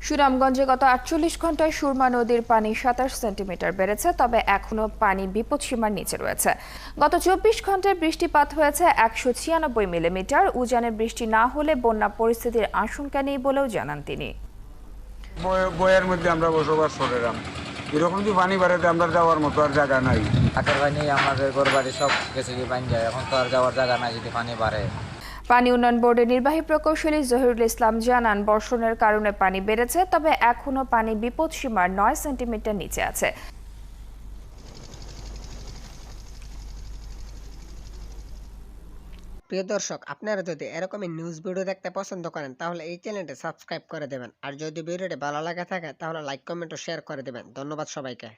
সুনামগঞ্জে গত ৪৮ ঘন্টায় সুরমা নদীর পানি ২৭ সেন্টিমিটার বেড়েছে, তবে এখনো পানি বিপদসীমার নিচে রয়েছে। গত ২৪ ঘন্টায় বৃষ্টিপাত হয়েছে ১৯৬ মিলিমিটার। উজানের বৃষ্টি না হলে বন্যা পরিস্থিতির আশঙ্কা নেই বলেও জানান তিনি। বইয়ের মধ্যে আমরা বসবাস করেলাম, এরকম যে পানি বাড়াতে আমরা যাওয়ার মতো আর জায়গা নাই। আগের পানি আমাদের ঘর বাড়ি সব গেছে কি পানি যায়, এখন তো আর যাওয়ার জায়গা নাই যদি পানি বাড়ে। পানি উন্নয়ন বোর্ডের নির্বাহী প্রকৌশলী জহিরুল ইসলাম জানান, বর্ষণের কারণে পানি বেড়েছে, তবে এখনো পানি বিপদসীমার ৯ সেন্টিমিটার নিচে আছে। প্রিয় দর্শক, আপনারা যদি এরকমই নিউজ ভিডিও দেখতে পছন্দ করেন তাহলে এই চ্যানেলটি সাবস্ক্রাইব করে দেবেন। আর যদি ভিডিওটি ভালো লাগে থাকে তাহলে লাইক, কমেন্ট ও শেয়ার করে দেবেন। ধন্যবাদ সবাইকে।